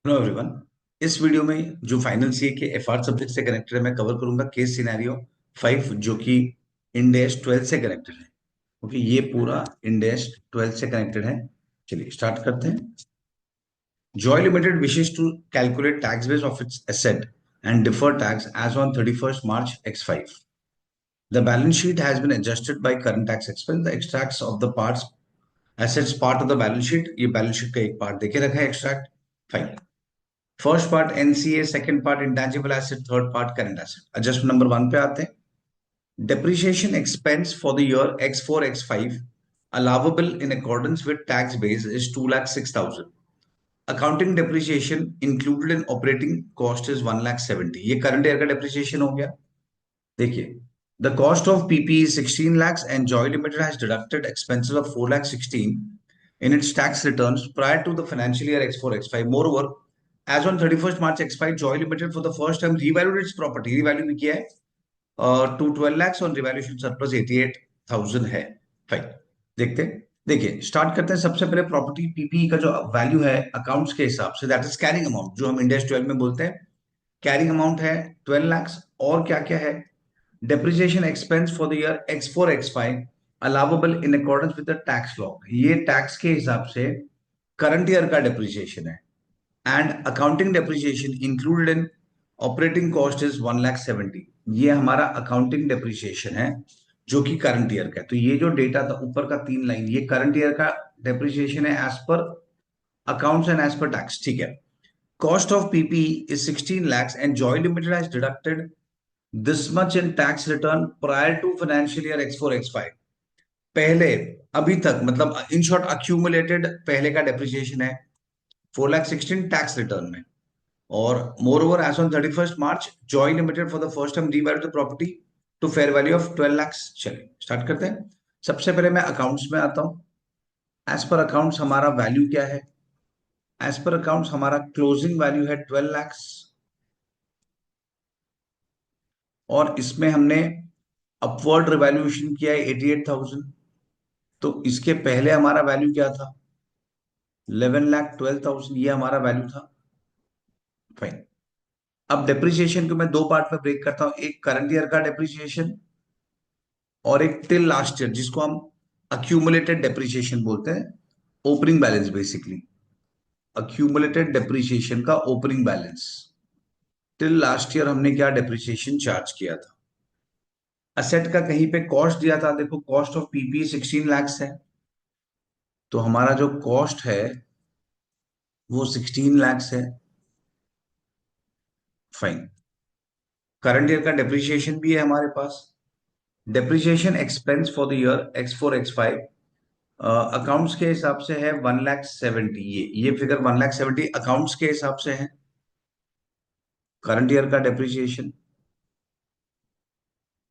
Hello everyone. इस video में जो फाइनल सीए के एफआर सब्जेक्ट से कनेक्टेड है मैं कवर करूंगा केस सिनेरियो 5 जो कि इंडेस 12 से कनेक्टेड है। क्योंकि ये पूरा इंडेस 12 से कनेक्टेड है। चलिए स्टार्ट करते हैं। Joy limited wishes to calculate tax base of its asset and defer tax as on 31st March X5. The balance sheet has been adjusted by current tax expense. The extracts of the parts assets part of the balance sheet, ये balance sheet का एक part देके रखा है extract. Fine. First part NCA, second part intangible asset, third part current asset. Adjustment number 1 पे आते हैं। Depreciation expense for the year X4 X5 allowable in accordance with tax base is 2,06,000. Accounting depreciation included in operating cost is 1,70,000. ये current year का depreciation हो गया। देखिए, the cost of PP is 16 lakhs and Joy Limited has deducted expenses of 4,16,000 in its tax returns prior to the financial year X4 X5. Moreover, as on 31st March X5, Joy Limited for the first time revalued its property. Revalue किया है to 12 lakhs on revaluation surplus 88,000 है। Fine. देखते हैं। देखिए start करते हैं। सबसे पहले प्रॉपर्टी पीपी का जो वैल्यू है अकाउंट्स के हिसाब say that is carrying amount, जो हम इंडेस 12 में बोलते हैं। कैरिंग अमाउंट है 12 lakhs। और क्या क्या है? depreciation expense for the year X4 X5 allowable in accordance with the tax law। ये टैक्स के हिसाब से करंट ईयर का डेप्रिसिएशन है। And accounting depreciation included in operating cost is 1,70,000। ये हमारा अकाउंटिंग डेप्रिसिएशन है जो कि करंट ईयर का है। तो ये जो डेटा था ऊपर का 3 लाइन, ये करंट ईयर का डेप्रिसिएशन है as per accounts and as per tax. ठीक है। Cost of PP is 16 lakhs and Joy Limited has deducted this much in tax return prior to financial year X4 X5। पहले, अभी तक, मतलब in short accumulated पहले का depreciation है 4,16,000 tax return में। और moreover as on 31st March Joy limited for the first time revalued the property to fair value of 12 lakhs। चलिए स्टार्ट करते हैं। सबसे पहले मैं अकाउंट्स में आता हूं। एज पर अकाउंट्स हमारा वैल्यू क्या है? एज पर अकाउंट्स हमारा क्लोजिंग वैल्यू है 12 lakhs। और इसमें हमने अपवर्ड रिवैल्यूएशन किया है 88,000। तो इसके पहले हमारा वैल्यू क्या था? 11,12,000। ये हमारा वैल्यू था। फाइन। अब डेप्रिसिएशन को मैं दो पार्ट में ब्रेक करता हूं, एक करंट ईयर का डेप्रिसिएशन और एक टिल लास्ट ईयर, जिसको हम अक्यूमुलेटेड डेप्रिसिएशन बोलते हैं। Opening balance basically, accumulated depreciation का opening balance. Till last year हमने क्या डेप्रिसिएशन चार्ज किया था? असेट का कहीं पे कॉस्ट दिया था। देखो कॉस्ट ऑफ पीपी 16 lakhs है। तो हमारा जो कॉस्ट है वो 16 lakhs है। फाइन। करंट ईयर का डेप्रिसिएशन भी है हमारे पास। Depreciation expense for the year X4 X5 accounts के हिसाब से है 1,70,000। ये फिगर 1,70,000 अकाउंट्स के हिसाब से है। करंट ईयर का डेप्रिसिएशन,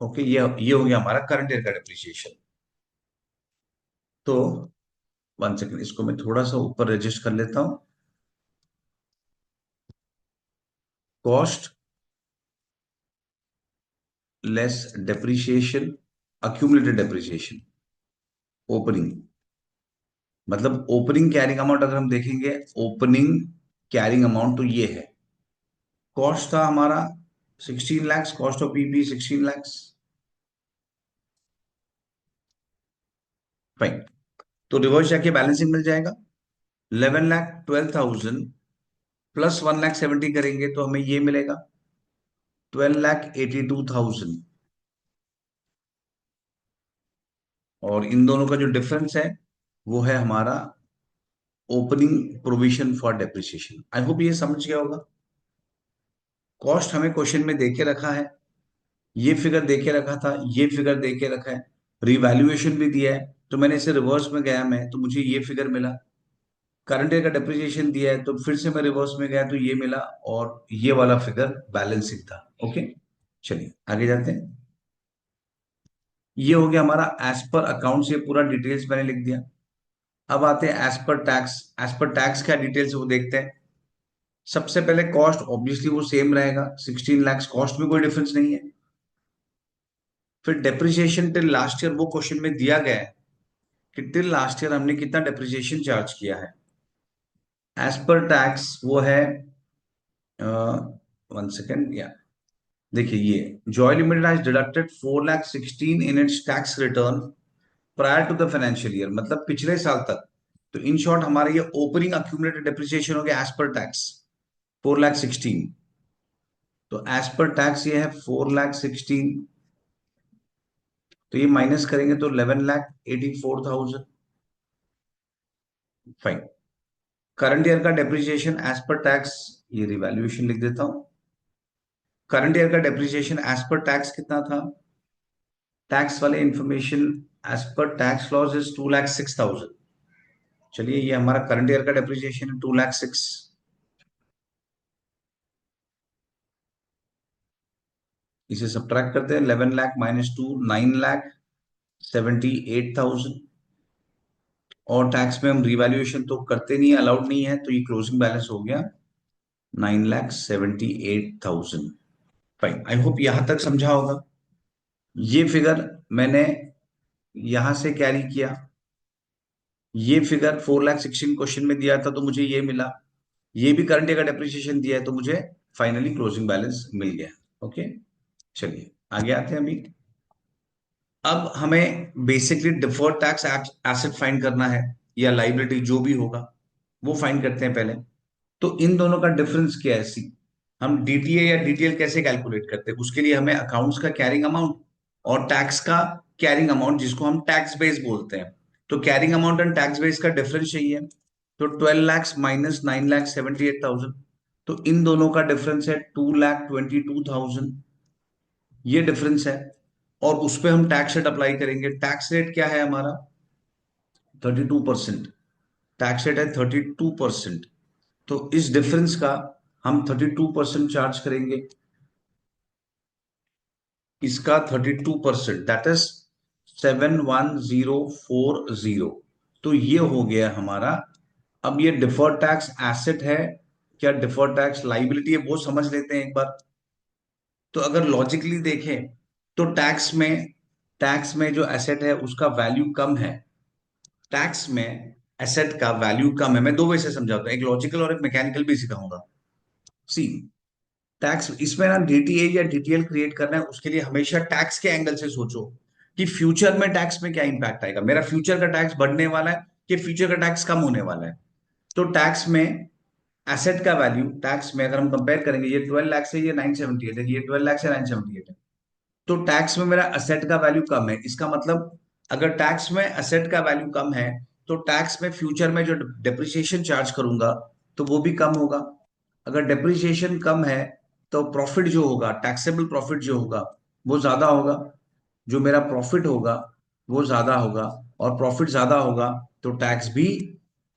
ओके, ये हो गया हमारा करंट ईयर का डेप्रिसिएशन। तो 1 सेकेंड, इसको मैं थोड़ा सा ऊपर रजिस्ट कर लेता हूं। Cost less depreciation, accumulated depreciation, opening, मतलब ओपनिंग कैरिंग अमाउंट अगर हम देखेंगे, ओपनिंग कैरिंग अमाउंट तो ये है। कॉस्ट था हमारा 16 lakhs, cost of PP 16 lakhs। Fine. तो रिवर्स जाके बैलेंसिंग मिल जाएगा। 11,12,000 प्लस 1,70,000 करेंगे तो हमें ये मिलेगा 12,82,000। और इन दोनों का जो डिफरेंस है वो है हमारा opening provision for depreciation. I hope ये समझ गया होगा। कॉस्ट हमें क्वेश्चन में देके रखा है, ये फिगर देके रखा था, ये फिगर देके रखा है, रिवैल्यूएशन भी दिया है। तो मैंने इसे रिवर्स में गया मैं तो मुझे ये फिगर मिला। करंट ईयर का डेप्रिसिएशन दिया है तो फिर से मैं रिवर्स में गया तो ये मिला। और ये वाला फिगर बैलेंसिंग था। ओके, चलिए आगे जाते हैं। ये हो गया हमारा एज पर अकाउंट्स, ये पूरा डिटेल्स मैंने लिख दिया। अब आते हैं as per tax. As per tax क्या डिटेल्स वो देखते हैं। सबसे पहले कॉस्ट ऑब्वियसली वो सेम रहेगा, 16 lakhs कॉस्ट में कोई डिफरेंस नहीं है। फिर डेप्रिसिएशन टिल लास्ट ईयर, वो क्वेश्चन में दिया गया है कि टिल लास्ट ईयर हमने कितना डेप्रिसिएशन चार्ज किया है। एज पर टैक्स वो है, वन सेकेंड, या देखिए ये Joy limited has deducted 4,16,000 in its tax return prior to the financial year, मतलब पिछले साल तक। तो इन शॉर्ट हमारा ये ओपनिंग अक्यूमुलेटेड डेप्रिसिएशन हो गया एज पर टैक्स 4,16,000। तो एज पर टैक्स ये है 4,16,000, तो ये माइनस करेंगे तो 11,84,000। फाइन। करंट ईयर का डेप्रिसिएशन एज पर टैक्स, ये रिवैल्यूएशन लिख देता हूं। करंट ईयर का डेप्रिसिएशन एज पर टैक्स कितना था, टैक्स वाले information, as per tax laws is 2,06,000। चलिए ये हमारा करंट ईयर का डेप्रिसिएशन है 2,06,000। इसे सब्ट्रैक्ट करते हैं, 11 लाख माइनस 2, 9,78,000। और टैक्स में हम रिवैल्यूएशन तो करते नहीं, अलाउड नहीं है, तो ये क्लोजिंग बैलेंस हो गया 9,78,000। फाइन, आई होप यहां तक समझा होगा। ये फिगर मैंने यहां से कैरी किया, ये फिगर 4,16,000 क्वेश्चन में दिया था तो मुझे ये मिला, ये भी करंट ईयर का डेप्रिसिएशन दिया है तो मुझे फाइनली क्लोजिंग बैलेंस मिल गया। ओके, चलिए आगे आते हैं अभी। अब हमें basically deferred tax asset find करना है, या लाइबिलिटी जो भी होगा वो फाइंड करते हैं पहले। तो इन दोनों का डिफरेंस क्या है, सी, हम डीटीए या डीटीएल कैसे कैलकुलेट करते हैं, उसके लिए हमें अकाउंट्स का कैरिंग अमाउंट और टैक्स का कैरिंग अमाउंट, जिसको हम टैक्स बेस बोलते हैं। तो carrying amount and tax base का डिफरेंस चाहिए, तो 12 लाख माइनस 9,78,000, तो इन दोनों का डिफरेंस है 2,22,000। ये डिफरेंस है, और उस पर हम टैक्स रेट अप्लाई करेंगे। टैक्स रेट क्या है हमारा, 32%। टैक्स रेट है 32%। तो इस डिफरेंस का हम 32% चार्ज करेंगे, इसका 32%, दैट इज 71040। तो ये हो गया हमारा। अब ये डिफर्ड टैक्स एसेट है क्या डिफर्ड टैक्स लाइबिलिटी है, वो समझ लेते हैं एक बार। तो अगर लॉजिकली देखें तो टैक्स में जो एसेट है उसका वैल्यू कम है, टैक्स में एसेट का वैल्यू कम है। मैं दो वे से समझाता हूं, एक लॉजिकल और एक मैकेनिकल भी सिखाऊंगा। सी, टैक्स इसमें ना डीटीए या डीटीएल क्रिएट करना है, उसके लिए हमेशा टैक्स के एंगल से सोचो कि फ्यूचर में टैक्स में क्या इंपैक्ट आएगा, मेरा फ्यूचर का टैक्स बढ़ने वाला है कि फ्यूचर का टैक्स कम होने वाला है। तो टैक्स में एसेट का वैल्यू, टैक्स में अगर हम कंपेयर करेंगे, ये 12 लाख से ये 978 है, ये 12 लाख से 978 है, तो टैक्स में मेरा असेट का वैल्यू कम है। इसका मतलब अगर टैक्स में असेट का वैल्यू कम है तो टैक्स में फ्यूचर में जो डेप्रिसिएशन चार्ज करूंगा तो वो भी कम होगा। अगर डेप्रिसिएशन कम है तो प्रॉफिट जो होगा, टैक्सेबल प्रॉफिट जो होगा वो ज्यादा होगा, जो मेरा प्रॉफिट होगा वो ज्यादा होगा, और प्रॉफिट ज्यादा होगा तो टैक्स भी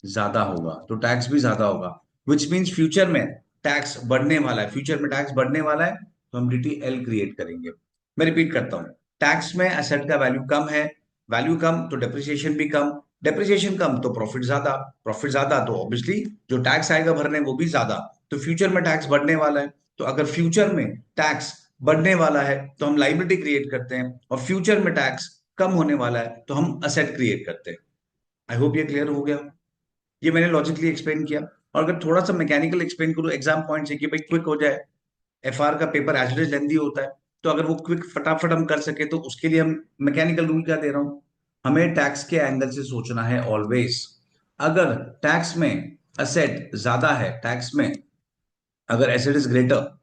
ज्यादा होगा, तो टैक्स भी ज्यादा होगा। विच मीन्स फ्यूचर में टैक्स बढ़ने वाला है, फ्यूचर में टैक्स बढ़ने वाला है, तो हम डीटीएल क्रिएट करेंगे। मैं रिपीट करता हूं, टैक्स में एसेट का वैल्यू कम है, वैल्यू कम तो डेप्रिसिएशन भी कम, डेप्रिसिएशन कम तो प्रॉफिट ज्यादा, प्रॉफिट ज्यादा तो ऑब्वियसली जो टैक्स आएगा भरने वो भी ज्यादा। तो फ्यूचर में टैक्स बढ़ने वाला है, तो अगर फ्यूचर में टैक्स बढ़ने वाला है तो हम लाइबिलिटी क्रिएट करते हैं, और फ्यूचर में टैक्स कम होने वाला है तो हम असेट क्रिएट करते हैं। आई होप ये क्लियर हो गया। ये मैंने लॉजिकली एक्सप्लेन किया। और अगर थोड़ा सा मैकेनिकल एक्सप्लेन करूँ एग्जाम पॉइंट से कि भाई क्विक हो जाए, एफआर का paper as it is lengthy होता है, तो अगर वो क्विक फटाफट हम कर सके तो उसके लिए हम मैकेनिकल रूल क्या दे रहा हूं, हमें टैक्स के एंगल से सोचना है ऑलवेज। अगर टैक्स में असेट ज्यादा है, टैक्स में अगर asset is greater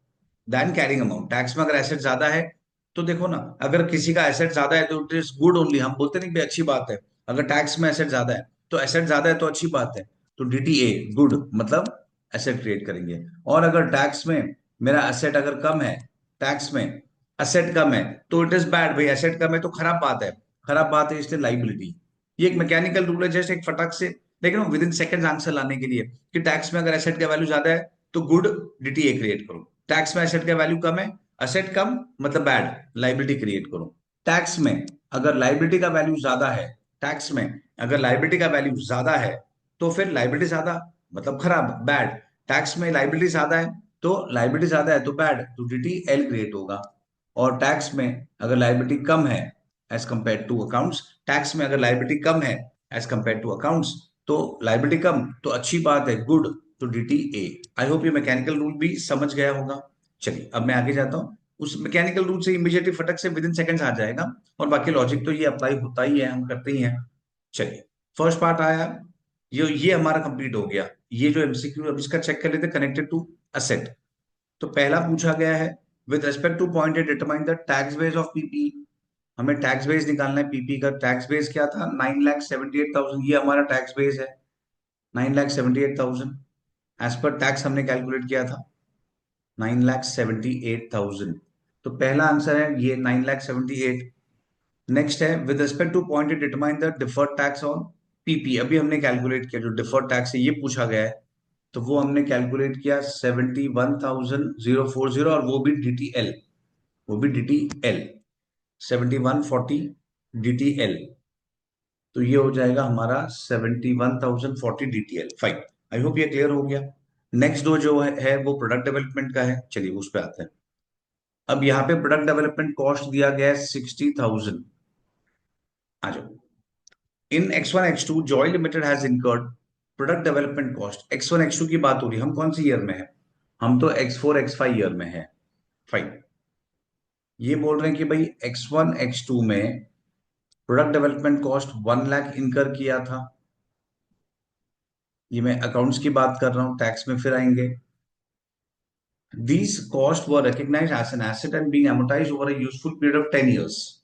than carrying amount, tax में अगर एसेट ज्यादा है, तो देखो ना, अगर किसी का एसेट ज्यादा है तो इट इज गुड ओनली, हम बोलते नहीं कि अच्छी बात है। अगर टैक्स में एसेट ज्यादा है तो एसेट ज्यादा है तो अच्छी बात है, तो डीटीए गुड, मतलब एसेट क्रिएट करेंगे। और अगर टैक्स में मेरा एसेट अगर कम है, टैक्स में एसेट कम है तो इट इज बैड, भाई एसेट कम है तो खराब बात है, खराब बात है इसलिए लाइबिलिटी। ये एक मैकेनिकल रूल है, जैसे एक फटक से लेकिन विद इन सेकंड आंसर लाने के लिए कि टैक्स में अगर एसेट का वैल्यू ज्यादा है तो गुड, डीटीए क्रिएट करो। टैक्स में एसेट का वैल्यू कम है, एसेट कम मतलब बैड, लाइबिलिटी क्रिएट करो। टैक्स में अगर लाइबिलिटी का वैल्यू ज्यादा है, टैक्स में अगर लाइबिलिटी का वैल्यू ज्यादा है तो फिर लाइबिलिटी ज्यादा मतलब खराब, बैड। टैक्स में लाइबिलिटी ज्यादा है तो लाइबिलिटी ज्यादा है तो बैड, तो डीटीएल क्रिएट होगा। और टैक्स में अगर लाइबिलिटी कम है as compare to accounts, tax में अगर लाइबिलिटी कम है एज कंपेयर टू अकाउंट्स, तो लाइबिलिटी कम तो अच्छी बात है, गुड, तो DTA। आई होप ये मैकेनिकल रूल भी समझ गया होगा। चलिए अब मैं आगे जाता हूँ। उस मैकेनिकल रूल से इमीडिएटली फटक से विद इन सेकंड्स आ जाएगा, और बाकी लॉजिक तो ये अप्लाई होता ही है, हम करते ही हैं। चलिए फर्स्ट पार्ट आया, ये हमारा कंप्लीट हो गया। ये जो MCQ, अब इसका चेक कर लेते, कनेक्टेड टू असेट। तो पहला पूछा गया है, with respect two point determine the tax base of PP. हमें टैक्स बेस निकालना है। पीपी का टैक्स बेस क्या था, 9,78,000, ये हमारा टैक्स बेस है, 9,78,000। एज पर टैक्स हमने कैलकुलेट किया था 9,78,000। तो पहला आंसर है ये 9,78,000। नेक्स्ट है, with respect two point determine the deferred tax on PP. अभी हमने कैलकुलेट किया, जो डिफर्ड टैक्स है ये पूछा गया है, तो वो हमने कैलकुलेट किया 71,040, और वो भी DTL, वो भी DTL 7140 DTL। तो ये हो जाएगा हमारा 71,040 DTL। फाइन, आई होप ये क्लियर हो गया। नेक्स्ट जो है वो प्रोडक्ट डेवलपमेंट का है। चलिए उस पर आते हैं। अब यहाँ पे प्रोडक्ट डेवलपमेंट कॉस्ट दिया गया है 60,000। आ जाओ। इन X1 X2 Joy limited has incurred product development cost. X1 X2 की बात हो रही है, हम कौन सी ईयर में है, हम तो X4 X5 ईयर में है। फाइन, ये बोल रहे हैं कि भाई X1 X2 में प्रोडक्ट डेवलपमेंट कॉस्ट 1 लाख इनकर किया था। ये मैं अकाउंट्स की बात कर रहा हूं, टैक्स में फिर आएंगे। These costs were recognized as an asset and being amortized over a useful period of 10 years।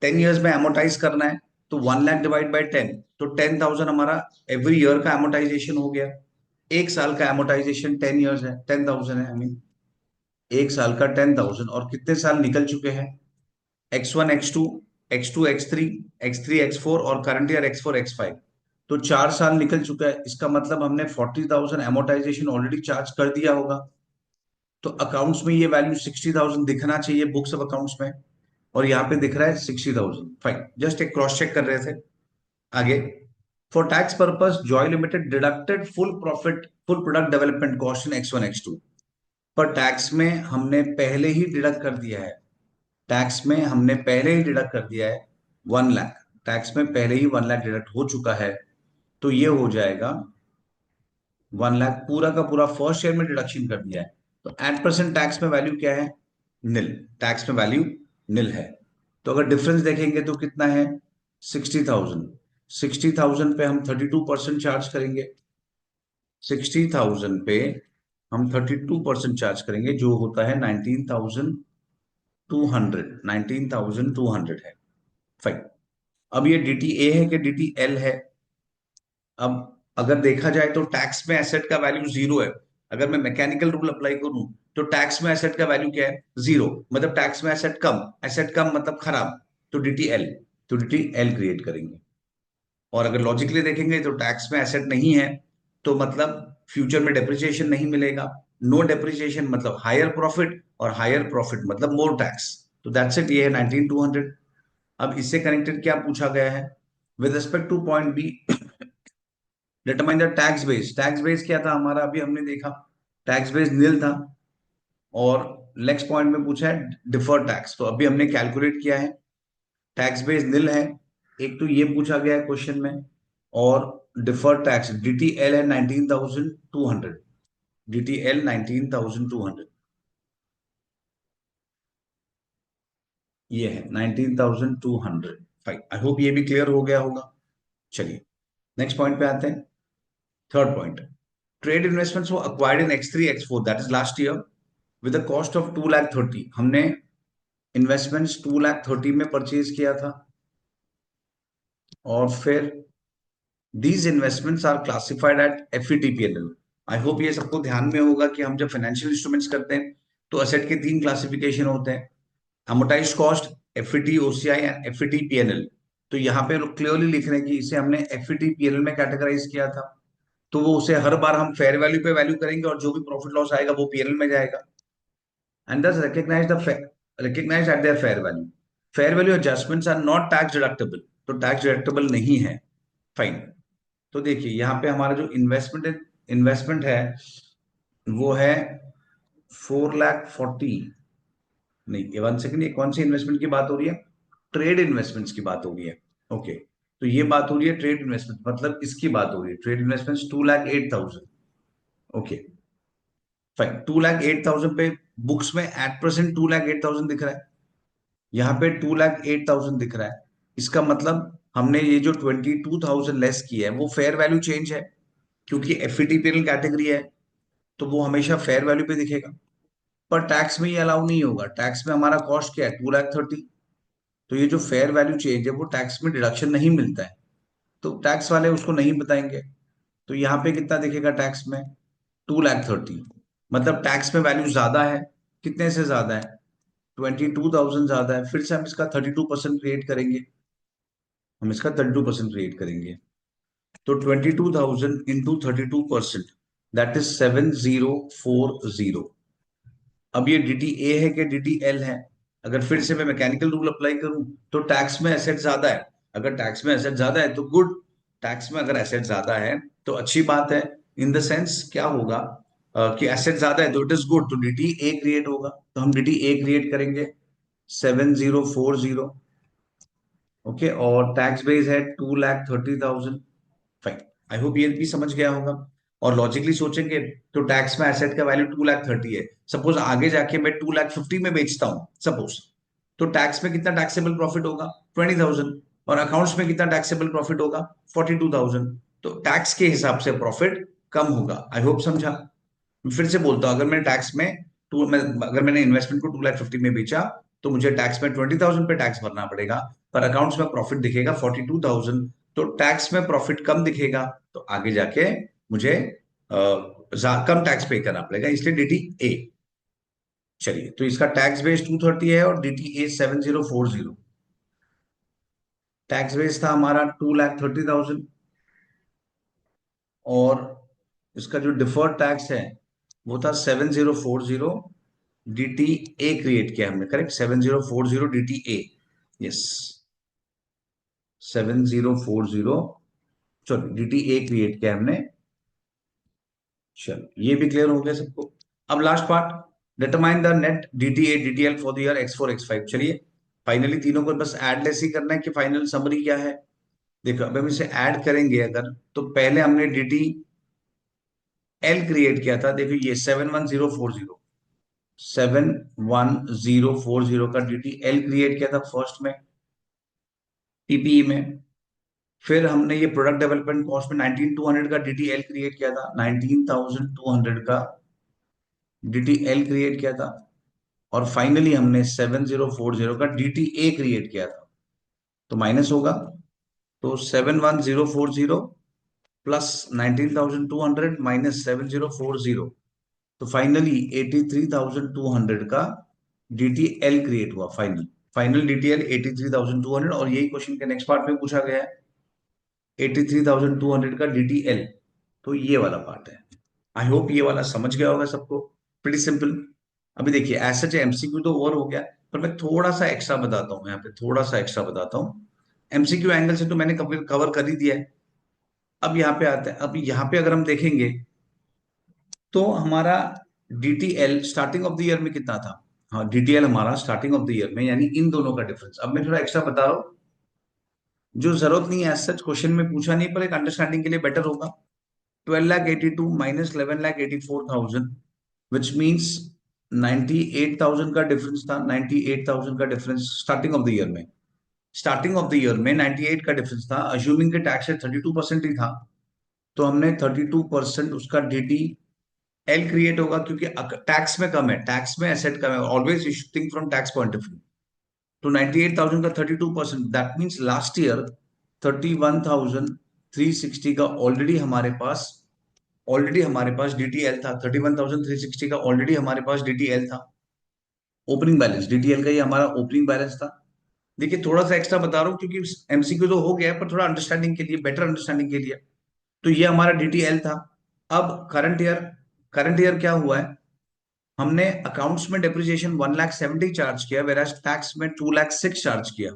10 years में amortize करना है, तो 1 लाख डिवाइड बाई 10, तो 10,000 हमारा एवरी ईयर का amortization हो गया। एक साल का amortization 10 years है, 10,000 है। आई मीन एक साल का 10,000, और कितने साल निकल चुके हैं, X1 X2 X2 X3 X3 X4 और करंट ईयर X4 X5। तो 4 साल निकल चुका है, इसका मतलब हमने 40,000 amortization ऑलरेडी चार्ज कर दिया होगा। तो अकाउंट्स में ये वैल्यू 60,000 दिखना चाहिए, बुक्स ऑफ अकाउंट्स में, और यहाँ पे दिख रहा है 60,000। फाइन, जस्ट एक क्रॉस चेक कर रहे थे। आगे, for tax purpose Joy limited deducted full profit full product development cost in X1 X2। पर टैक्स में हमने पहले ही डिडक्ट कर दिया है, टैक्स में हमने पहले ही डिडक्ट कर दिया है 1 लाख, टैक्स में पहले ही 1 लाख डिडक्ट हो चुका है। तो ये हो जाएगा 1 लाख, पूरा का पूरा फर्स्ट ईयर में डिडक्शन कर दिया है। तो एट परसेंट टैक्स में वैल्यू क्या है, निल। टैक्स में वैल्यू निल है। तो अगर डिफरेंस देखेंगे तो कितना है, 60,000। 60,000 पे हम 32% चार्ज करेंगे। 60,000 पे हम 32% चार्ज करेंगे, जो होता है 19,200। 19,200 है। फाइन, अब ये DTA है कि DTL है। अब अगर देखा जाए तो टैक्स में एसेट का वैल्यू जीरो है। अगर मैं मैकेनिकल रूल अप्लाई करूं, तो टैक्स में एसेट का वैल्यू क्या है, जीरो। मतलब टैक्स में एसेट कम मतलब खराब। तो DTL, तो DTL क्रिएट करेंगे। और अगर लॉजिकली देखेंगे तो टैक्स में एसेट नहीं है, तो मतलब फ्यूचर में डेप्रिसिएशन नहीं मिलेगा। नो डेप्रिसिएशन मतलब हायर प्रॉफिट, और हायर प्रॉफिट मतलब मोर टैक्स। तो दैट्स इट, ये है 19,200। अब इससे कनेक्टेड क्या पूछा गया है, with respect two point be determine the tax base. Tax base क्या था हमारा, अभी हमने देखा टैक्स बेस निल था। और नेक्स्ट पॉइंट में पूछा है डिफर्ड टैक्स, तो अभी हमने कैलकुलेट किया है, टैक्स बेस निल है। एक तो ये पूछा गया है क्वेश्चन में, और डिफर्ड टैक्स DTL है 19,200। DTL 19,200, ये है 19,200। फाइन, आई होप ये भी क्लियर हो गया होगा। चलिए नेक्स्ट पॉइंट पे आते हैं। थर्ड पॉइंट, ट्रेड इन्वेस्टमेंट्स वो acquired in X3 X4 that is last year with the cost of 2,30,000। हमने इन्वेस्टमेंट्स 2,30,000 में परचेज किया था, और फिर these investments are classified at FVTPL। I hope ये सबको ध्यान में होगा कि हम जब फाइनेंशियल इंस्ट्रूमेंट्स करते हैं तो असेट के 3 क्लासिफिकेशन होते हैं, amortised cost, FVT OCI and FVT PNL। तो यहाँ पे क्लियरली लिख रहे हैं कि इसे हमने FVT PNL में कैटेगराइज किया था। तो वो उसे हर बार हम फेयर वैल्यू पे वैल्यू करेंगे, और जो भी प्रॉफिट लॉस आएगा वो PNL में जाएगा। And thus recognise at their fair value. Fair value adjustments are not tax deductible, तो टैक्स डिडक्टेबल नहीं है। फाइन, तो देखिए यहाँ पे हमारा जो इन्वेस्टमेंट है वो है 4,40,000। नहीं, ये 1 सेकंड, ये कौन सी इन्वेस्टमेंट की बात हो रही है, ट्रेड इन्वेस्टमेंट्स की बात हो रही है। ओके, तो ये बात हो रही है ट्रेड इन्वेस्टमेंट, मतलब इसकी बात हो रही है, ट्रेड इन्वेस्टमेंट्स 2,08,000। Okay fine. 2,08,000 पे बुक्स में एट प्रेजेंट 2,08,000 दिख रहा है, यहाँ पे 2,08,000 दिख रहा है। इसका मतलब हमने ये जो 22,000 लेस किया है वो फेयर वैल्यू चेंज है, क्योंकि एफईटीपीएल कैटेगरी है तो वो हमेशा फेयर वैल्यू पे दिखेगा। पर टैक्स में ये अलाउ नहीं होगा, टैक्स में हमारा कॉस्ट क्या है 2,30,000, तो ये जो फेयर वैल्यू चेंज है वो टैक्स में डिडक्शन नहीं मिलता है, तो टैक्स वाले उसको नहीं बताएंगे। तो यहाँ पे कितना दिखेगा टैक्स में 2,30,000, मतलब टैक्स में वैल्यू ज्यादा है। कितने से ज्यादा है 22,000 ज्यादा है। फिर से हम इसका 32% क्रिएट करेंगे, हम इसका 32% क्रिएट करेंगे। तो 22,000 इंटू 32%, दैट इज 7,040। अब ये डी टी ए है कि डी टी एल है? अगर फिर से मैं मैकेनिकल रूल अप्लाई करूं तो टैक्स में एसेट ज्यादा है। अगर टैक्स में एसेट ज्यादा है तो गुड, टैक्स में अगर एसेट ज्यादा है तो अच्छी बात है। इन द सेंस क्या होगा कि एसेट ज्यादा है तो इट इज गुड, तो डी टी ए क्रिएट होगा, तो हम डी टी ए क्रिएट करेंगे 7,040। ओके, और टैक्स बेस है 2,30,000। फाइन, आई होप ये भी समझ गया होगा। और लॉजिकली सोचेंगे तो टैक्स में एसेट का वैल्यू 2,30,000 है, सपोज आगे जाके मैं 2,50,000 में बेचता हूं सपोज, तो टैक्स में कितना टैक्सेबल प्रॉफिट होगा 20,000, और अकाउंट्स में कितना टैक्सेबल प्रॉफिट होगा 42,000। तो टैक्स के हिसाब से प्रॉफिट कम होगा। आई होप समझा। फिर से बोलता हूं, अगर मैंने टैक्स में टू मैं अगर मैंने इन्वेस्टमेंट को 2,50,000 में बेचा तो मुझे टैक्स में 20,000 पे टैक्स भरना पड़ेगा, पर अकाउंट्स में प्रॉफिट दिखेगा 42,000, तो टैक्स में प्रॉफिट कम दिखेगा, तो आगे जाके मुझे कम टैक्स पे करना पड़ेगा, इसलिए डी टी ए। चलिए, तो इसका टैक्स बेस 230 है और D T A 7,040। Tax base था हमारा 2,30,000, और इसका जो डिफर्ड टैक्स है वो था 7,040। डी टी ए क्रिएट किया हमने, correct, 7,040 D T A. Yes, 7,040, चलो डी टी ए क्रिएट किया हमने। चलो ये भी क्लियर हो गया सबको। अब last part, determine the net D T A D T L for the year X4 X5। चलिए फाइनली तीनों को बस ऐड लेस ही करना है कि फाइनल समरी क्या है। देखो अब हम इसे ऐड करेंगे अगर, तो पहले हमने डी टी एल क्रिएट किया था, देखो ये 7,1040, 7,1040 का डी टी एल क्रिएट किया था फर्स्ट में टीपीई में। फिर हमने ये प्रोडक्ट डेवलपमेंट कॉस्ट में 19,200 का डीटीएल क्रिएट किया था, 19,200 का डीटीएल क्रिएट किया था। और फाइनली हमने 7,040 का डीटीए क्रिएट किया था, तो माइनस होगा। तो 7,1040 प्लस 19,200 माइनस 7,040, तो फाइनली 83,200 का डीटीएल क्रिएट हुआ। फाइनल डीटीएल 83,200, और यही क्वेश्चन के नेक्स्ट पार्ट में पूछा गया है 83,200 का डीटीएल, तो ये वाला पार्ट है। आई होप ये वाला समझ गया होगा सबको, प्रीटी सिंपल। अभी देखिए ऐसा जो एमसीक्यू तो ओवर हो गया, पर मैं थोड़ा सा एक्स्ट्रा बताता हूँ, यहाँ पे थोड़ा सा एक्स्ट्रा बताता हूँ। एमसीक्यू एंगल से तो मैंने कवर कवर कर ही दिया है। अब यहाँ पे आते हैं, अब यहाँ पे अगर हम देखेंगे तो हमारा DTL starting of the year में कितना था। हाँ, डीटीएल हमारा स्टार्टिंग ऑफ द ईयर में, यानी इन दोनों का डिफरेंस। अब मैं थोड़ा एक्स्ट्रा बता रहा हूँ, जो जरूरत नहीं है, सच क्वेश्चन में पूछा नहीं, पर एक अंडरस्टैंडिंग के लिए बेटर होगा। 12,82 माइनस 11,84,000, विच मीन्स 98,000 का डिफरेंस था। 98,000 का difference starting of the year में, स्टार्टिंग ऑफ द ईयर में 98 का डिफरेंस था, अज्यूमिंग के टैक्स रेट 32% ही था, तो हमने 32% उसका डीटी एल क्रिएट होगा, क्योंकि टैक्स में कम है, टैक्स में एसेट कम है, always you should think from tax point of view. तो 98,000 का 32%, दैट मीन्स लास्ट ईयर 31,360 का ऑलरेडी हमारे पास डीटीएल था। 31,360 का ऑलरेडी हमारे पास डीटीएल था, ओपनिंग बैलेंस डीटीएल का ये हमारा ओपनिंग बैलेंस था। देखिए थोड़ा सा एक्स्ट्रा बता रहा हूँ क्योंकि एमसीक्यू तो हो गया है, पर थोड़ा अंडरस्टैंडिंग के लिए, बेटर अंडरस्टैंडिंग के लिए। तो ये हमारा डीटीएल था। अब करंट ईयर क्या हुआ है, हमने अकाउंट्स में डेप्रिसिएशन 1,70,000 चार्ज किया, वेराज टैक्स में 2,06,000 चार्ज किया।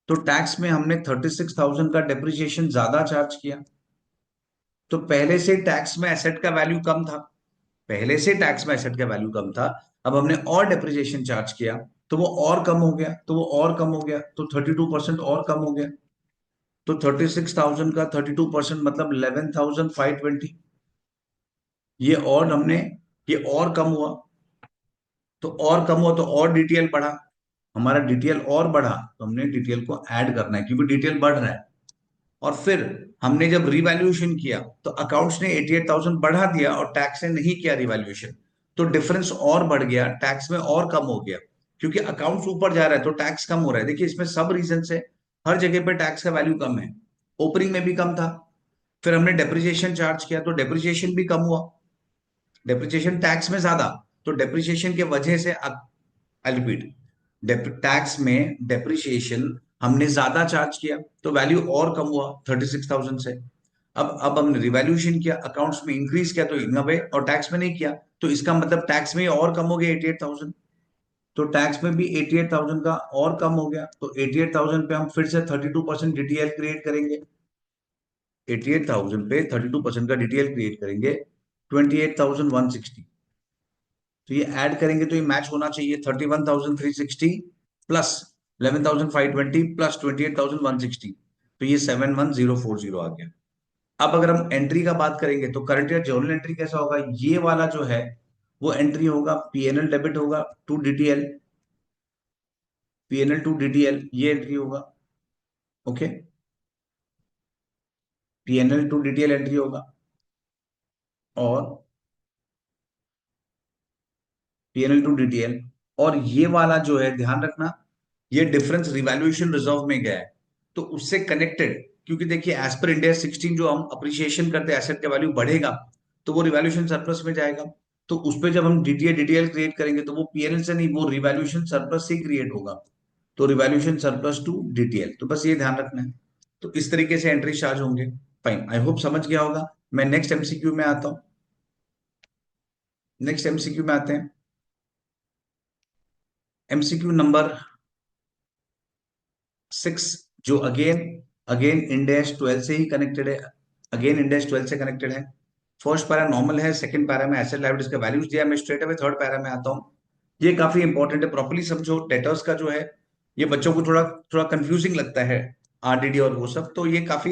तो टैक्स में हमने 36,000 का डेप्रिसिएशन ज्यादा चार्ज किया। तो पहले से टैक्स में एसेट का वैल्यू कम था, पहले से टैक्स में एसेट का वैल्यू कम था, अब हमने और डेप्रिसिएशन चार्ज किया तो वो और कम हो गया, तो 32% और कम हो गया। तो 36,000 का 32% मतलब 11,520। ये और हमने, ये और कम हुआ, तो और कम हुआ तो और डिटेल बढ़ा, हमारा डिटेल और बढ़ा तो हमने डिटेल को ऐड करना है क्योंकि डिटेल बढ़ रहा है। और फिर हमने जब रिवैल्यूएशन किया तो अकाउंट्स ने 88,000 बढ़ा दिया और टैक्स ने नहीं किया रिवैल्यूएशन, तो डिफरेंस और बढ़ गया, टैक्स में और कम हो गया। क्योंकि अकाउंट्स ऊपर जा रहा है तो टैक्स कम हो रहा है। देखिए इसमें सब रीजन है, हर जगह पे टैक्स का वैल्यू कम है। ओपनिंग में भी कम था, फिर हमने डेप्रिसिएशन चार्ज किया तो डेप्रिसिएशन भी कम हुआ, डेप्रिसिएशन टैक्स में ज्यादा, तो डेप्रिसिएशन के वजह से, आई रिपीट, टैक्स में डेप्रिसिएशन हमने ज्यादा चार्ज किया तो वैल्यू और कम हुआ 36,000 से। अब हमने रिवैल्यूएशन किया, अकाउंट्स में इंक्रीज किया तो नब्बे, और टैक्स में नहीं किया, तो इसका मतलब टैक्स में और कम हो गया 88,000। तो टैक्स में भी 88,000 का और कम हो गया, तो 88,000 पे हम फिर से 32% डीटीएल क्रिएट करेंगे। 88,000 पे 32% का डीटीएल क्रिएट करेंगे, 28,160। तो ये ऐड करेंगे तो ये मैच होना चाहिए, 31,360 प्लस 11,520 प्लस 28,160, तो ये 71,040 आ गया। अब अगर हम एंट्री का बात करेंगे तो करंट ईयर जर्नल एंट्री कैसा होगा, ये वाला जो है वो एंट्री होगा, पीएनएल डेबिट होगा to DTL, PNL to DTL ये एंट्री होगा। Okay, PNL to DTL entry होगा, और पीएनएल टू डीटीएल, और ये वाला जो है ध्यान रखना, ये डिफरेंस रिवैल्यूएशन रिजर्व में गया है तो उससे कनेक्टेड, क्योंकि देखिए एज पर इंडिया 16 जो हम अप्रिसिएशन करते हैं एसेट का वैल्यू बढ़ेगा तो वो रिवैल्यूएशन सरप्लस में जाएगा, तो उस पे जब हम डीटीए डीटीएल क्रिएट करेंगे तो वो पीएनएल से नहीं, वो रिवैल्यूएशन सरप्लस से ही क्रिएट होगा, तो रिवैल्यूएशन सरप्लस टू डीटीएल, तो बस ये ध्यान रखना है। तो इस तरीके से एंट्री चार्ज होंगे। फाइन, आई होप समझ गया होगा। मैं नेक्स्ट एमसीक्यू में आता हूँ, नेक्स्ट एमसीक्यू में आते हैं। एमसीक्यू नंबर 6, जो अगेन अगेन इंडेक्स 12 से ही कनेक्टेड है, अगेन इंडेक्स 12 से कनेक्टेड है। फर्स्ट पैरा नॉर्मल है, सेकंड पैरा में एसेट लायबिलिटीज का वैल्यूज दिया है। मैं स्ट्रेट अवे थर्ड पैरा में आता हूँ। ये काफी इंपॉर्टेंट है, प्रॉपर्ली समझो। डेटर्स का जो है ये बच्चों को थोड़ा थोड़ा कंफ्यूजिंग लगता है, आरडीडी और वो सब, तो ये काफी,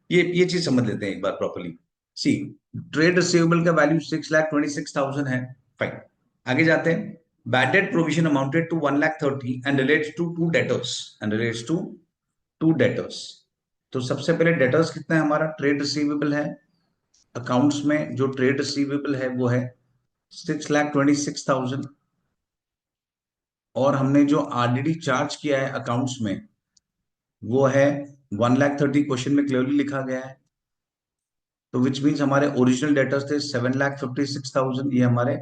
ये चीज समझ लेते हैं एक बार प्रॉपर्ली। सी, ट्रेड रिसीवेबल का वैल्यू 6,26,000 है। फाइन, आगे जाते हैं। Bad debt provision amounted to 1,30,000 and relates to two debtors, and relates to two debtors. तो सबसे पहले डेटर्स कितना है हमारा, ट्रेड रिसीवेबल है, अकाउंट्स में जो ट्रेड रिसीवेबल है वो है 6,26,000, और हमने जो आरडीडी चार्ज किया है अकाउंट्स में वो है 1,30,000, क्वेश्चन में क्लियरली लिखा गया है। तो विच मीन्स हमारे ओरिजिनल डेटर्स थे 7,56,000, ये हमारे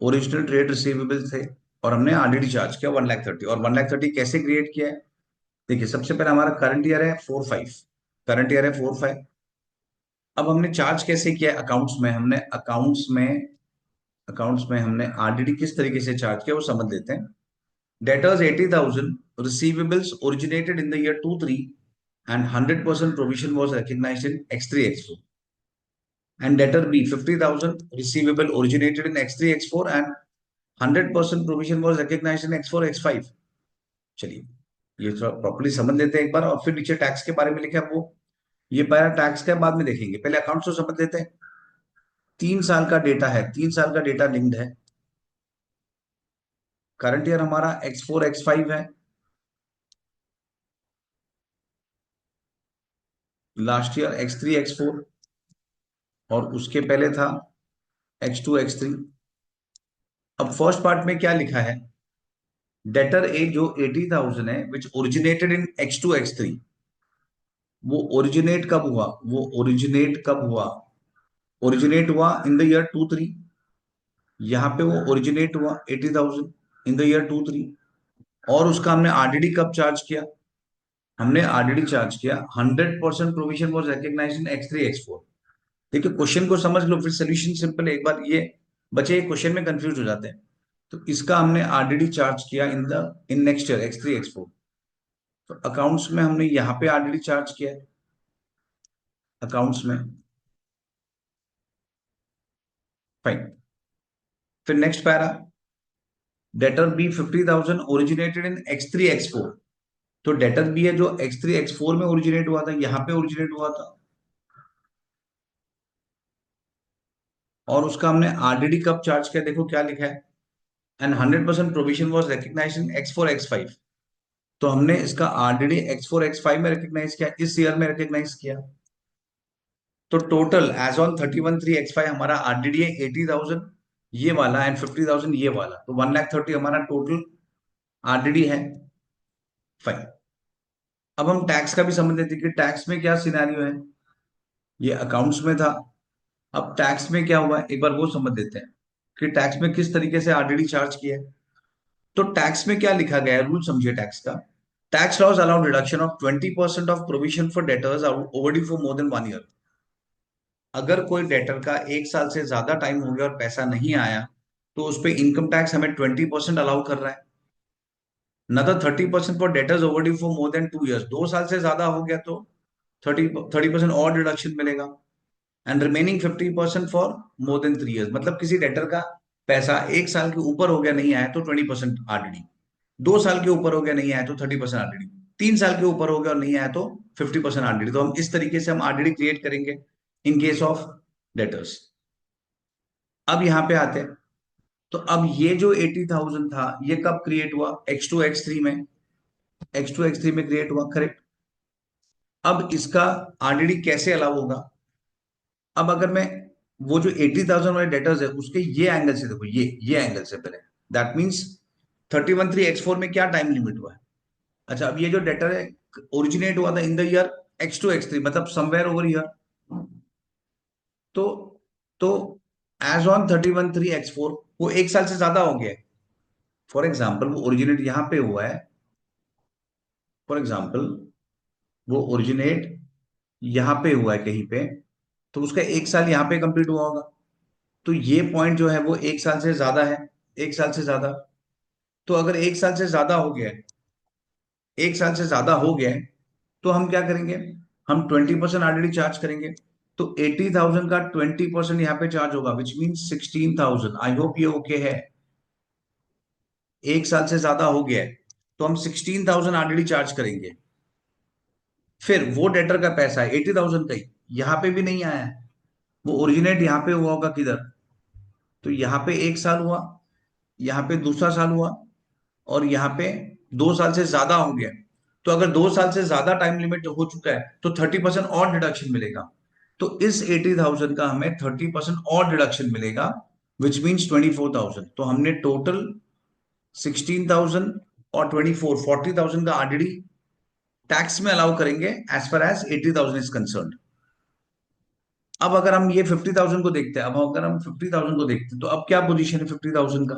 ओरिजिनल ट्रेड रिसीवेबल थे, और हमने आरडीडी चार्ज किया 1,30,000। और 1,30,000 कैसे क्रिएट किया है, देखिए सबसे पहले हमारा करंट ईयर है 4/5, करंट ईयर है 4/5। अब हमने चार्ज कैसे किया है अकाउंट्स में, हमने अकाउंट्स में हमने आरडीडी किस तरीके से चार्ज किया वो समझ लेते हैं। Debtors 80,000, receivables originated in the year 23 and 100% provision was recognized in X3 X4, and debtor B 50,000, receivable originated in X3 X4 and 100% provision was recognized in X4 X5। चलिए ये थोड़ा प्रॉपर्ली समझ लेते हैं एक बार, और फिर नीचे टैक्स के बारे में लिखे आप वो, ये पहला टैक्स के बाद में देखेंगे, पहले अकाउंट्स को समझ लेते हैं। 3 साल का डेटा है, 3 साल का डेटा लिंक्ड है। करंट ईयर हमारा X4 X5 है, लास्ट ईयर X3 X4, और उसके पहले था X2 X3। अब फर्स्ट पार्ट में क्या लिखा है, डेटर ए जो 80,000 है विच ओरिजिनेटेड इन X2 X3, वो ओरिजिनेट कब हुआ, वो ओरिजिनेट कब हुआ, ओरिजिनेट हुआ इन द ईयर 23। यहाँ पे वो ओरिजिनेट हुआ 80,000 इन द ईयर 23, और उसका हमने आरडीडी कब चार्ज किया, हमने आरडीडी चार्ज किया 100% provision was recognised in X3 X4। देखिए क्वेश्चन को समझ लो, फिर सोल्यूशन सिंपल है। एक बार ये बच्चे क्वेश्चन में कंफ्यूज हो जाते हैं, तो इसका हमने आरडीडी चार्ज किया in next year X3 X4, तो अकाउंट्स में हमने यहाँ पे आरडीडी चार्ज किया है अकाउंट्स में। फाइन, फिर next para, debtor B 50,000 originated in X3 X4, तो डेटर बी है जो X3 X4 में ओरिजिनेट हुआ था, यहाँ पे ओरिजिनेट हुआ था। और उसका हमने आरडीडी कब चार्ज किया, देखो क्या लिखा है, and 100% provision was recognise in X4 X5। तो हमने इसका आरडीडी X4 X5 में रिकग्नाइज किया, इस ईयर में रिकग्नाइज किया। तो टोटल एज ऑन 31/3/X5 हमारा आरडीडी है 80,000 ये वाला, एंड 50,000 ये वाला, तो 1,30,000 हमारा टोटल आरडीडी है। फाइन। अब हम टैक्स का भी समझ लेते हैं कि टैक्स में क्या सिनेरियो है। ये अकाउंट्स में था, अब टैक्स में क्या हुआ है एक बार वो समझ लेते हैं कि टैक्स में किस तरीके से आरडीडी चार्ज किया है। तो टैक्स में क्या लिखा गया है, रूल समझिए टैक्स का। Tax laws allow deduction of 20% of provision for debtors overdue for more than 1 year. अगर कोई डेटर का 1 साल से ज्यादा टाइम हो गया और पैसा नहीं आया, तो उस पर इनकम टैक्स हमें 20% अलाउ कर रहा है। नदर 30% for debtors overdue for more then 2 years, 2 साल से ज्यादा हो गया तो 30% और डिडक्शन मिलेगा। And remaining 50% for more then 3 years, मतलब किसी डेटर का पैसा 1 साल के ऊपर हो गया नहीं आया तो 20% आरडीडी, 2 साल के ऊपर हो गया नहीं आया तो 30% आरडीडी, 3 साल के ऊपर हो गया और नहीं आया तो 50% आरडीडी। तो हम इस तरीके से हम आरडीडी क्रिएट करेंगे इन केस ऑफ डेटर्स। अब यहां पे आते हैं, तो अब ये जो 80,000 था ये कब क्रिएट हुआ, X2 X3 में, X2 X3 में क्रिएट हुआ, करेक्ट। अब इसका आरडीडी कैसे अलाउ होगा। अब अगर मैं वो जो 80,000 वाले डेटर्स है उसके ये एंगल से देखो, ये एंगल से पहले, दैट मीन्स 31/3/X4 में क्या टाइम लिमिट हुआ है। अच्छा, अब ये जो डेटर है ओरिजिनेट हुआ था in the year X2 X3, मतलब समवेयर ओवर ईयर। तो तो एज ऑन 31/3/X4 वो 1 साल से ज्यादा हो गया है। फॉर एग्जाम्पल वो ओरिजिनेट यहां पे हुआ है, फॉर एग्जाम्पल वो ओरिजिनेट यहां पे हुआ है कहीं पे, तो उसका 1 साल यहां पे कंप्लीट हुआ होगा। तो ये पॉइंट जो है वो 1 साल से ज्यादा है, 1 साल से ज्यादा। तो अगर 1 साल से ज्यादा हो गया है, 1 साल से ज्यादा हो गया है, तो हम क्या करेंगे, हम 20% ऑलरेडी चार्ज करेंगे। तो 80,000 का 20% यहाँ पे चार्ज होगा, विच मीन 16,000। आई होप ये ओके है। 1 साल से ज्यादा हो गया है तो हम 16,000 ऑलरेडी चार्ज करेंगे। फिर वो डेटर का पैसा है 80,000 का ही, यहाँ पे भी नहीं आया है, वो ओरिजिनेट यहाँ पे हुआ होगा किधर, तो यहाँ पे 1 साल हुआ, यहाँ पे दूसरा साल हुआ, और यहाँ पे 2 साल से ज्यादा हो गया। तो अगर 2 साल से ज्यादा टाइम लिमिट हो चुका है तो 30% और डिडक्शन मिलेगा। तो इस 80,000 का हमें 30% और डिडक्शन मिलेगा, विच मीन्स 24,000। तो हमने टोटल 16,000 और 40,000 का आरडीडी टैक्स में अलाउ करेंगे as far as 80,000 is concern. अब अगर हम ये 50,000 को देखते हैं, अब अगर हम 50,000 को देखते हैं तो अब क्या पोजीशन है 50,000 का।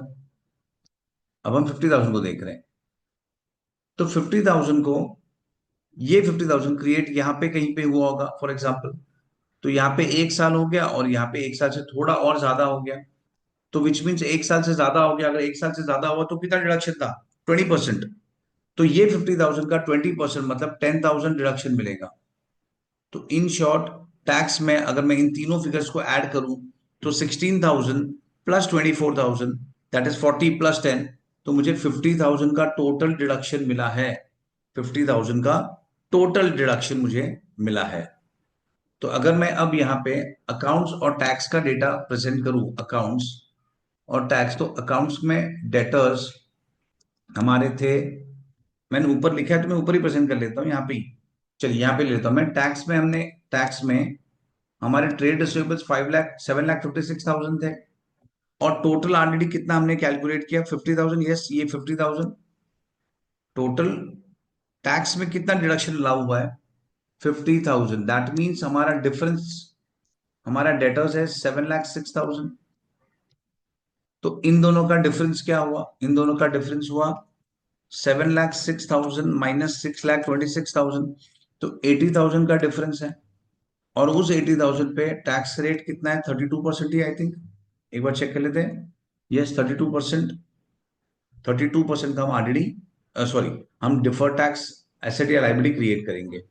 अब हम 50,000 को देख रहे हैं, तो 50,000 को, ये 50,000 क्रिएट यहाँ पे कहीं पे हुआ होगा फॉर एग्जाम्पल। तो यहाँ पे 1 साल हो गया और यहाँ पे 1 साल से थोड़ा और ज्यादा हो गया, तो विच मीन्स 1 साल से ज्यादा हो गया। अगर 1 साल से ज्यादा हुआ तो कितना डिडक्शन था, 20%। तो ये 50,000 का 20% मतलब 10,000 डिडक्शन मिलेगा। तो इन शॉर्ट टैक्स में अगर मैं इन तीनों फिगर्स को ऐड करूं तो 16,000 प्लस 24,000 दैट इज 40 प्लस 10, तो मुझे 50,000 का टोटल डिडक्शन मिला है। 50,000 का टोटल डिडक्शन मुझे मिला है। तो अगर मैं अब यहाँ पे अकाउंट्स और टैक्स का डेटा प्रेजेंट करूं, अकाउंट्स और टैक्स, तो अकाउंट्स में डेटर्स हमारे थे, मैंने ऊपर लिखा है तो मैं ऊपर ही प्रेजेंट कर लेता हूँ यहाँ पे ही। चलिए यहाँ पे लेता हूँ मैं, टैक्स में हमने, टैक्स में हमारे ट्रेड रिसीवेबल्स 7,56,000 थे, और टोटल ऑलरेडी कितना हमने कैलकुलेट किया 50,000। यस, ये 50,000 टोटल। टैक्स में कितना डिडक्शन अलाउ हुआ है 50,000, दैट मीन्स हमारा डिफरेंस, हमारा डेटर्स है 7,06,000। तो इन दोनों का डिफरेंस क्या हुआ, इन दोनों का डिफरेंस हुआ 7,06,000 माइनस 6,26,000, तो 80,000 का डिफरेंस है। और उस 80,000 पे टैक्स रेट कितना है, 32% ही आई थिंक, एक बार चेक कर लेते हैं। यस, 32%। 32% का हम ऑलरेडी, सॉरी, हम डिफर टैक्स एसेट या लाइबिलिटी क्रिएट करेंगे,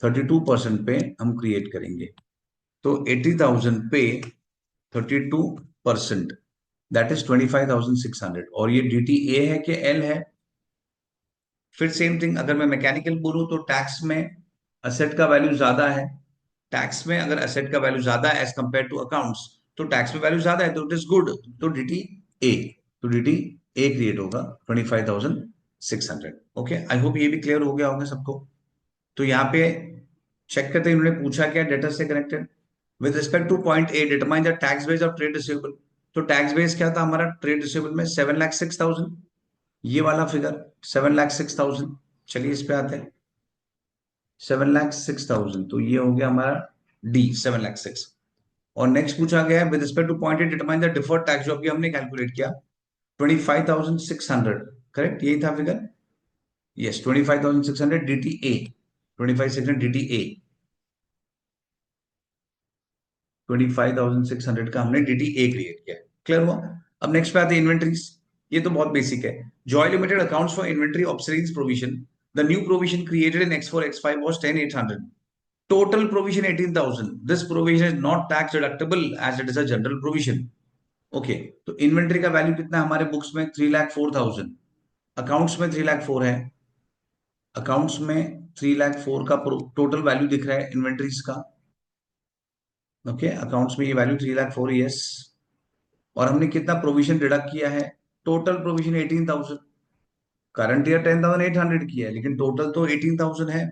32% पे हम क्रिएट करेंगे। तो 80,000 पे 32% दैट इज 25,600। और ये DTA है कि L है। फिर सेम थिंग अगर मैं मैकेनिकल बोलूं तो टैक्स में असेट का वैल्यू ज्यादा है, टैक्स में अगर एसेट का वैल्यू ज्यादा है एज कंपेयर टू अकाउंट्स, तो टैक्स में वैल्यू ज्यादा है तो इट इज गुड, तो dt a, तो dt a क्रिएट होगा 25,600। ओके, आई होप ये भी क्लियर हो गया होगा सबको। तो यहाँ पे चेक करते हैं इन्होंने पूछा क्या डेटा से connected with respect two point A determine the tax base of trade receivable. तो टैक्स बेस क्या था हमारा ट्रेड रिसीवेबल में 7,06,000, ये वाला फिगर 7,06,000। चलिए इस पे आते हैं, 7,06,000, तो ये हो गया हमारा डी 7,06,000। और नेक्स्ट पूछा गया है with respect two point A determine the deferred tax, जो अभी हमने कैलकुलेट किया 25,600, करेक्ट यही था figure. Yes 25,600 dt a, 25,600 dt a, 25,600 का हमने dt a क्रिएट किया। क्लियर हुआ। अब नेक्स्ट पे आते हैं इन्वेंट्रीज। ये तो बहुत बेसिक है। Joy limited accounts for inventory obsolete provision, the new provision created in X4 X5 was 10,800, total provision 18,000, this provision is not tax deductible as it is a general provision। Okay, तो inventory का value कितना है हमारे books में 3,04,000, accounts में 3,04,000 है, accounts में 3,04,000 का टोटल वैल्यू दिख रहा है इन्वेंट्रीज का। ओके, अकाउंट्स में ये वैल्यू 3,04,000, यस। और हमने कितना प्रोविजन डिडक्ट किया है, टोटल प्रोविजन 18,000, करंट ईयर 10,800 की है लेकिन टोटल तो 18,000 है।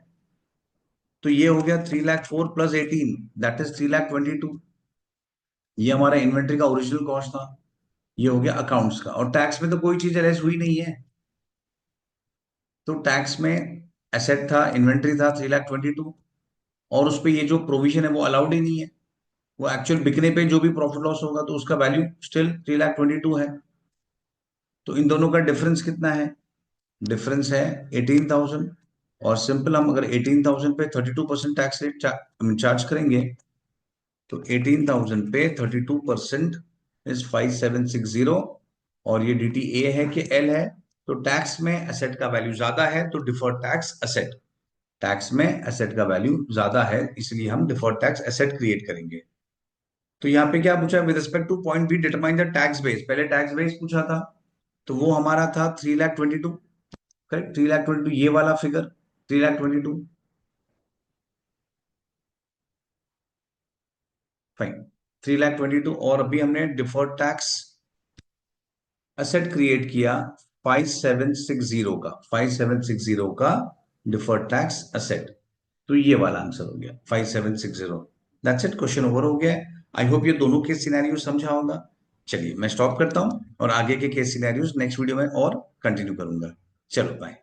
तो ये हो गया 3,04,000 प्लस 18, दैट इज 3,22,000। ये हमारा इन्वेंट्री का ओरिजिनल कॉस्ट था, ये हो गया अकाउंट्स का। और टैक्स में तो कोई चीज लेस हुई नहीं है, तो टैक्स में एसेट था, इन्वेंट्री था 3,22,000, और उस पे ये जो प्रोविजन है वो अलाउड ही नहीं है। वो एक्चुअल बिकने पे जो भी प्रॉफिट लॉस होगा तो उसका वैल्यू स्टिल 3,22,000 है। तो इन दोनों का डिफरेंस कितना है, डिफरेंस है 18,000। और सिंपल हम अगर 18,000 पे 32% टैक्स रेट चार्ज करेंगे, तो 18,000 पे 32% इज 5,760। और ये डी टी ए है कि एल है, तो टैक्स में एसेट का वैल्यू ज्यादा है तो डिफर्ड टैक्स एसेट, टैक्स में एसेट का वैल्यू ज्यादा है इसलिए हम डिफर्ड टैक्स एसेट क्रिएट करेंगे। तो यहाँ पे क्या पूछा with respect two point be determine the tax base, पहले टैक्स बेस पूछा था तो वो हमारा था 3,22,000, करेक्ट 3,22,000 ये वाला फिगर 3,22,000, फाइन 3,22,000। और अभी हमने डिफर्ड टैक्स एसेट क्रिएट किया 5,760 का, 5,760 का डिफर्ड टैक्स एसेट। तो ये वाला आंसर हो गया 5,760। दैट्स इट, क्वेश्चन ओवर हो गया है। आई होप ये दोनों केस सिनेरियो समझा होगा। चलिए मैं स्टॉप करता हूं और आगे के केस सिनेरियोस नेक्स्ट वीडियो में और कंटिन्यू करूंगा। चलो बाय।